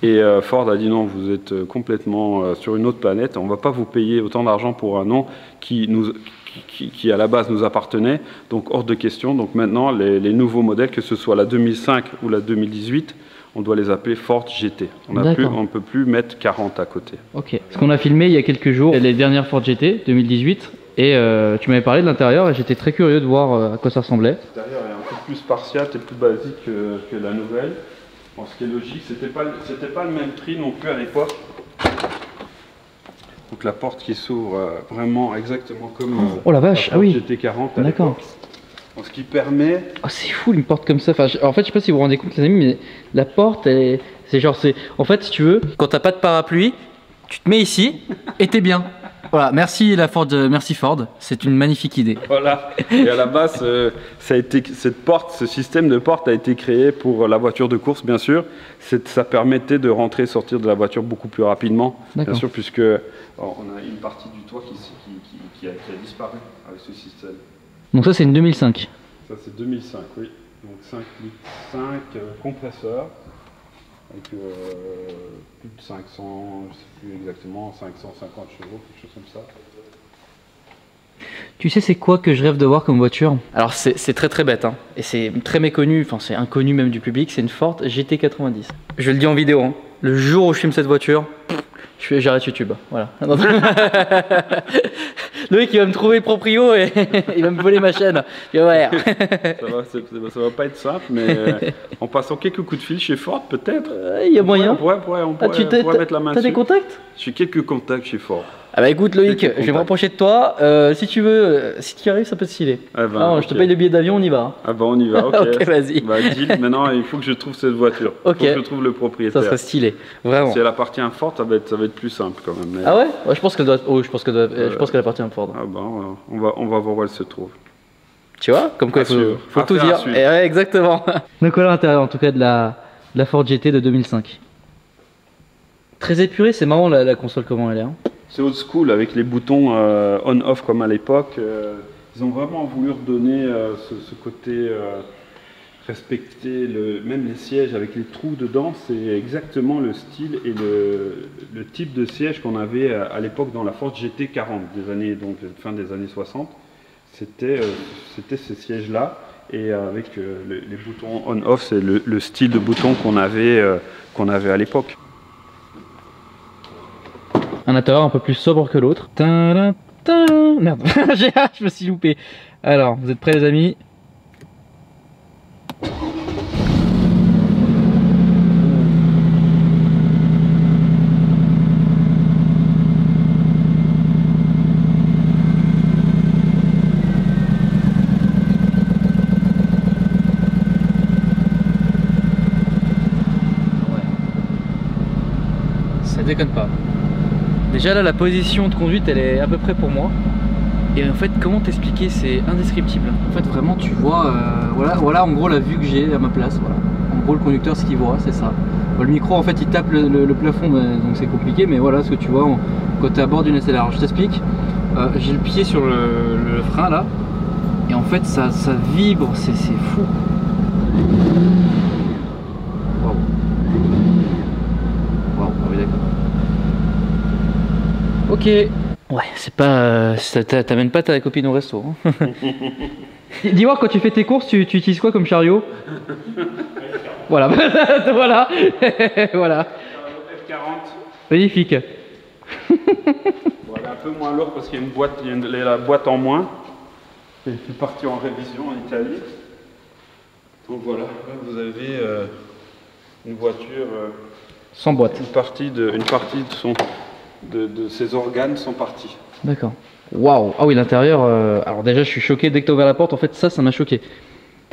Et Ford a dit non, vous êtes complètement sur une autre planète, on ne va pas vous payer autant d'argent pour un nom qui à la base nous appartenait, donc hors de question. Donc maintenant, les nouveaux modèles, que ce soit la 2005 ou la 2018, on doit les appeler Ford GT. On ne peut plus mettre 40 à côté. Ok. Ce qu'on a filmé il y a quelques jours, les dernières Ford GT 2018, et tu m'avais parlé de l'intérieur et j'étais très curieux de voir à quoi ça ressemblait. L'intérieur est un peu plus spartiate et plus basique que la nouvelle. Bon, ce qui est logique, c'était pas le même prix non plus à l'époque. Donc la porte qui s'ouvre vraiment exactement comme oh la vache, la ah oui. GT40 à D'accord. l'époque. Donc, ce qui permet... Oh, c'est fou une porte comme ça. Enfin, en fait, je sais pas si vous vous rendez compte, les amis, mais la porte, c'est genre, en fait, si tu veux, quand t'as pas de parapluie, tu te mets ici et t'es bien. Voilà, merci merci Ford, c'est une magnifique idée. Voilà. Et à la base, ce système de porte a été créé pour la voiture de course, bien sûr. Ça permettait de rentrer et sortir de la voiture beaucoup plus rapidement, bien sûr, puisque on a une partie du toit qui a disparu avec ce système. Donc ça, c'est une 2005. Ça, c'est 2005, oui. Donc 5 litres 5 compresseurs. Avec plus de 500, je ne sais plus exactement, 550 chevaux, quelque chose comme ça. Tu sais c'est quoi que je rêve de voir comme voiture? Alors c'est très très bête, hein. Et c'est très méconnu, enfin c'est inconnu même du public, c'est une Ford GT90. Je le dis en vidéo, hein. Le jour où je filme cette voiture, j'arrête YouTube, voilà. Loïc il va me trouver le proprio et il va me voler ma chaîne. Et ouais. Ça va pas être simple, mais en passant quelques coups de fil chez Ford, peut-être. Il y a moyen. On pourrait mettre la main dessus. T'as des contacts? J'ai quelques contacts chez Ford. Ah bah écoute Loïc, je vais me rapprocher de toi. Si tu veux, si tu y arrives, ça peut te filer. Ah ben, je te paye le billet d'avion, on y va. Hein. Ah bah on y va, ok. Ok, vas-y. Bah deal, maintenant il faut que je trouve cette voiture. Ok. Il faut que je trouve le propriétaire. Ça serait stylé, vraiment. Si elle appartient à Ford, ça va être plus simple quand même. Mais... Ah ouais, je pense qu'elle doit. Oh, je pense qu'elle appartient à Ford. Ah bah on va voir où elle se trouve. Tu vois, comme quoi il faut tout dire. Et ouais, exactement. Donc voilà l'intérieur en tout cas de la Ford GT de 2005. Très épuré, c'est marrant la console comment elle est. Hein. C'est old school avec les boutons on-off comme à l'époque. Ils ont vraiment voulu redonner ce côté respecter même les sièges avec les trous dedans. C'est exactement le style et le type de siège qu'on avait à l'époque dans la Ford GT40 fin des années 60. C'était ces sièges-là et avec les boutons on-off, c'est le style de bouton qu'on avait à l'époque. Un intérieur un peu plus sobre que l'autre. Merde, je me suis loupé. Alors, vous êtes prêts les amis? Ça déconne pas. Déjà là la position de conduite elle est à peu près pour moi. Et en fait comment t'expliquer, c'est indescriptible. En fait vraiment tu vois, voilà en gros la vue que j'ai à ma place. Voilà. En gros le conducteur ce qu'il voit c'est ça. Le micro en fait il tape le plafond donc c'est compliqué mais voilà ce que tu vois quand tu es à bord d'une SLR. Alors je t'explique, j'ai le pied sur le frein là. Et en fait ça vibre, c'est fou. Waouh. Waouh, oui d'accord. Ok. Ouais, c'est pas. T'amènes pas ta copine au resto. Hein. Dis-moi, quand tu fais tes courses, tu utilises quoi comme chariot? Voilà. Voilà. Voilà. F40. Magnifique. Voilà, un peu moins lourd parce qu'il y a une boîte, la boîte en moins. Elle fait partie en révision en Italie. Donc voilà, là vous avez une voiture. Sans boîte. Une partie de ses organes sont partis. D'accord. Waouh. Ah oui, l'intérieur. Alors déjà, je suis choqué dès que tu as ouvert la porte. En fait, ça m'a choqué.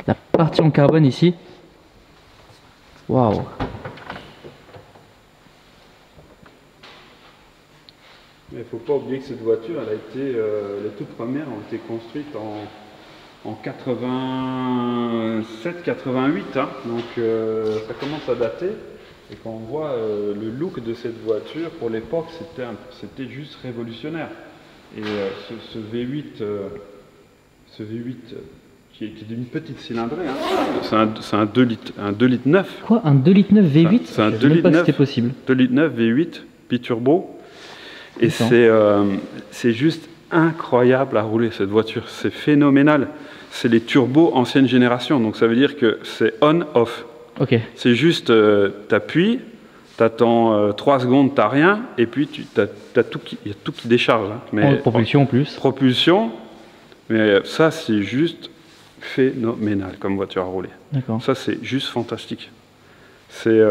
La partie en carbone ici. Waouh. Mais il ne faut pas oublier que cette voiture, elle a été, les toutes premières ont été construites en 87-88. Hein. Donc ça commence à dater. Et quand on voit le look de cette voiture, pour l'époque, c'était juste révolutionnaire. Et ce V8 qui est d'une petite cylindrée, hein, c'est un 2 litres 9. Quoi, un 2 litres 9 V8? C'est un 2 litres 9, c'était possible. 2 litres 9 V8 biturbo. Et c'est juste incroyable à rouler cette voiture, c'est phénoménal. C'est les turbos ancienne génération, donc ça veut dire que c'est on-off. Okay. C'est juste, t'appuies, t'attends 3 secondes, t'as rien, et puis il y a tout qui décharge. Hein. Mais, propulsion en plus. Propulsion, mais ça c'est juste phénoménal comme voiture à rouler. D'accord. Ça c'est juste fantastique. C'est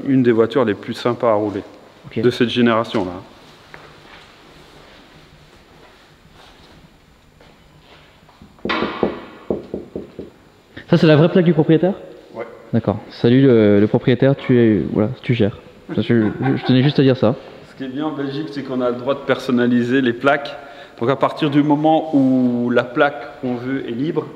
une des voitures les plus sympas à rouler de cette génération-là. Ça, c'est la vraie plaque du propriétaire? Ouais. D'accord. Salut le propriétaire, voilà, tu gères. Je tenais juste à dire ça. Ce qui est bien en Belgique, c'est qu'on a le droit de personnaliser les plaques. Donc à partir du moment où la plaque qu'on veut est libre,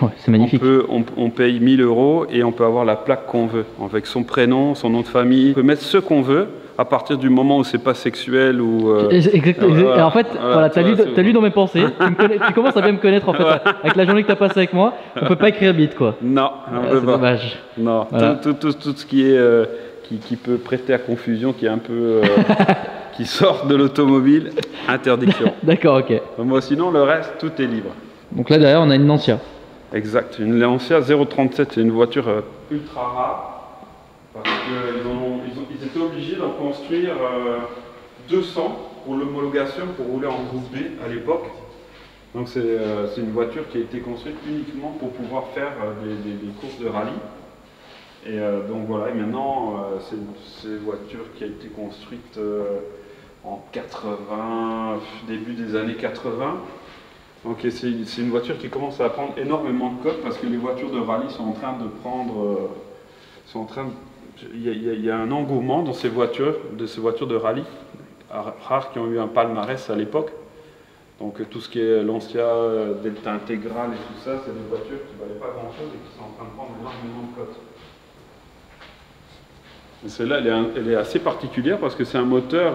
ouais, c'est magnifique. On paye 1 000 € et on peut avoir la plaque qu'on veut, avec son prénom, son nom de famille. On peut mettre ce qu'on veut à partir du moment où c'est pas sexuel ou... Exactement. Et en fait, voilà, t'as lu dans mes pensées. Tu commences à bien me connaître en fait. Avec la journée que t'as passée avec moi, on peut pas écrire bite quoi. Non, c'est dommage. Non, voilà. tout ce qui est... Qui peut prêter à confusion, qui est un peu... qui sort de l'automobile, interdiction. D'accord, ok. Moi, sinon, le reste, tout est libre. Donc là, derrière, on a une Lancia. Exact. Une Lancia 037, c'est une voiture ultra rare. Parce qu'ils étaient obligés d'en construire 200 pour l'homologation, pour rouler en groupe B à l'époque. Donc c'est une voiture qui a été construite uniquement pour pouvoir faire des courses de rallye. Et donc voilà, et maintenant c'est une voiture qui a été construite en 80, début des années 80. Donc c'est une voiture qui commence à prendre énormément de cotes parce que les voitures de rallye sont en train de prendre, il y a un engouement dans ces voitures de rallye rares qui ont eu un palmarès à l'époque. Donc tout ce qui est Lancia, Delta Intégrale et tout ça, c'est des voitures qui ne valaient pas grand chose et qui sont en train de prendre énormément de cotes. Celle-là, elle est assez particulière parce que c'est un moteur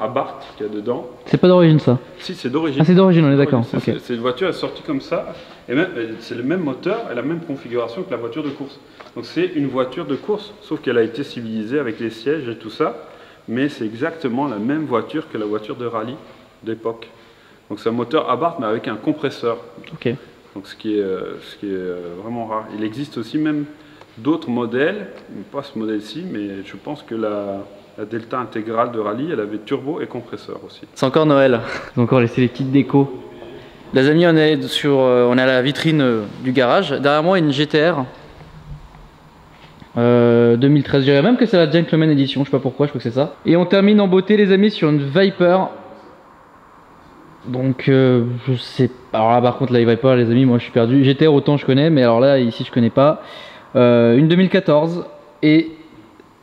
Abarth qu'il y a dedans. C'est pas d'origine ça? Si, c'est d'origine. Ah, c'est d'origine, on est d'accord. C'est une voiture, elle est sortie comme ça, et c'est le même moteur et la même configuration que la voiture de course. Donc c'est une voiture de course, sauf qu'elle a été civilisée avec les sièges et tout ça, mais c'est exactement la même voiture que la voiture de rallye d'époque. Donc c'est un moteur Abarth mais avec un compresseur. Ok. Donc ce qui est vraiment rare. Il existe aussi même d'autres modèles, pas ce modèle-ci, mais je pense que la Delta Intégrale de rallye, elle avait turbo et compresseur aussi. C'est encore Noël. Ils ont encore laissé les petites décos. Les amis, on est à la vitrine du garage. Derrière moi, une GTR 2013. Je dirais même que c'est la Gentleman Edition. Je sais pas pourquoi, je crois que c'est ça. Et on termine en beauté, les amis, sur une Viper. Donc, je sais pas. Alors là, par contre, la Viper, les amis, moi je suis perdu. GTR, autant je connais, mais alors là, ici, je connais pas. Une 2014 et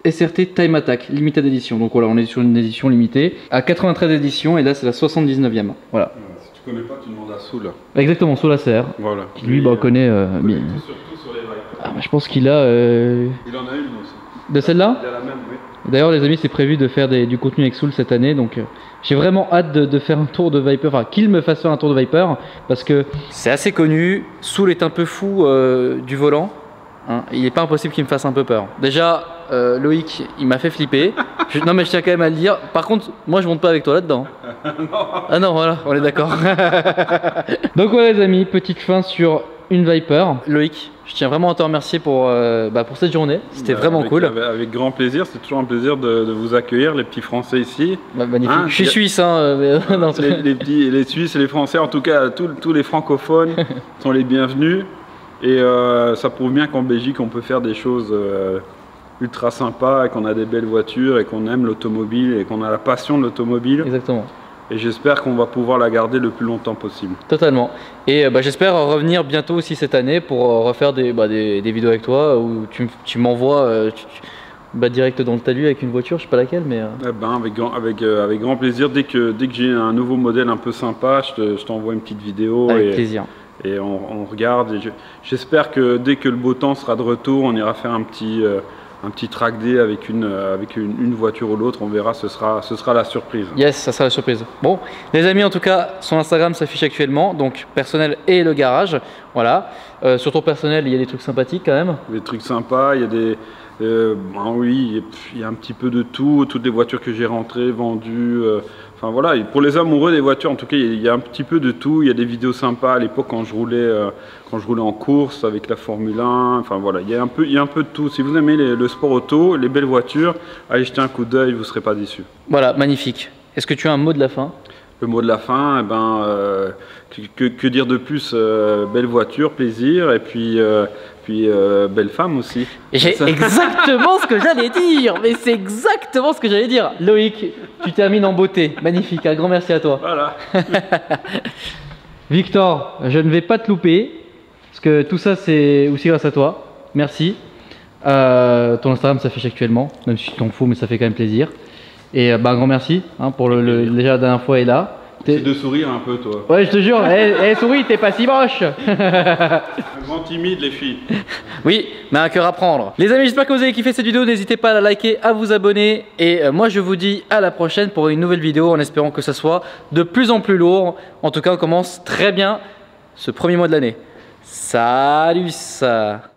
SRT Time Attack Limited Edition. Donc voilà, on est sur une édition limitée à 93 éditions et là c'est la 79e. Voilà. Si tu connais pas, tu demandes à Soul. Exactement, Soul ACR. Voilà. Qui lui connaît. Surtout sur les Vipers. Je pense qu'il a. Il en a une aussi. De celle-là? Il y a la même, oui. D'ailleurs, les amis, c'est prévu de faire du contenu avec Soul cette année, donc j'ai vraiment hâte de faire un tour de Viper, enfin qu'il me fasse faire un tour de Viper, parce que c'est assez connu. Soul est un peu fou du volant. Hein, il n'est pas impossible qu'il me fasse un peu peur. Déjà, Loïc, il m'a fait flipper. Non mais je tiens quand même à le dire. Par contre, moi je monte pas avec toi là-dedans. Ah non, voilà, on est d'accord. Donc voilà les amis, petite fin sur une Viper. Loïc, je tiens vraiment à te remercier pour cette journée. C'était vraiment cool. Avec grand plaisir, c'est toujours un plaisir de vous accueillir, les petits Français ici. Magnifique. Je suis suisse. Hein, non, les Suisses et les Français, en tout cas tous les francophones sont les bienvenus. Et ça prouve bien qu'en Belgique, on peut faire des choses ultra sympas, et qu'on a des belles voitures, et qu'on aime l'automobile, et qu'on a la passion de l'automobile. Exactement. Et j'espère qu'on va pouvoir la garder le plus longtemps possible. Totalement. Et j'espère revenir bientôt aussi cette année pour refaire des vidéos avec toi, où tu m'envoies direct dans le talus avec une voiture, je sais pas laquelle, mais... avec grand plaisir. Dès que j'ai un nouveau modèle un peu sympa, je t'envoie une petite vidéo. Avec plaisir. Et on regarde, et j'espère que dès que le beau temps sera de retour, on ira faire un petit track day avec une voiture ou l'autre. On verra, ce sera la surprise. Yes, ça sera la surprise. Bon, les amis, en tout cas, son Instagram s'affiche actuellement, donc personnel et le garage. Voilà. Sur ton personnel, il y a des trucs sympathiques quand même. Des trucs sympas, il y a des... oui, il y a un petit peu de tout, toutes les voitures que j'ai rentrées, vendues... Enfin voilà, et pour les amoureux des voitures, en tout cas, il y a un petit peu de tout. Il y a des vidéos sympas à l'époque quand je roulais en course avec la Formule 1. Enfin voilà, il y a un peu de tout. Si vous aimez le sport auto, les belles voitures, allez jeter un coup d'œil, vous ne serez pas déçus. Voilà, magnifique. Est-ce que tu as un mot de la fin? le mot de la fin, eh ben, que dire de plus, belle voiture, plaisir, et puis belle femme aussi. J'ai exactement ce que j'allais dire, mais c'est exactement ce que j'allais dire. Loïc, tu termines en beauté, magnifique, un grand merci à toi. Voilà. Victor, je ne vais pas te louper, parce que tout ça c'est aussi grâce à toi, merci. Ton Instagram ça fait actuellement, même si tu t'en fous, mais ça fait quand même plaisir. Et bah, un grand merci hein, pour déjà la dernière fois et là. C'est de sourire un peu, toi. Ouais, je te jure, souris, t'es pas si moche. Un grand timide, les filles. Oui, mais un cœur à prendre. Les amis, j'espère que vous avez kiffé cette vidéo. N'hésitez pas à la liker, à vous abonner. Et moi, je vous dis à la prochaine pour une nouvelle vidéo en espérant que ça soit de plus en plus lourd. En tout cas, on commence très bien ce premier mois de l'année. Salut ça.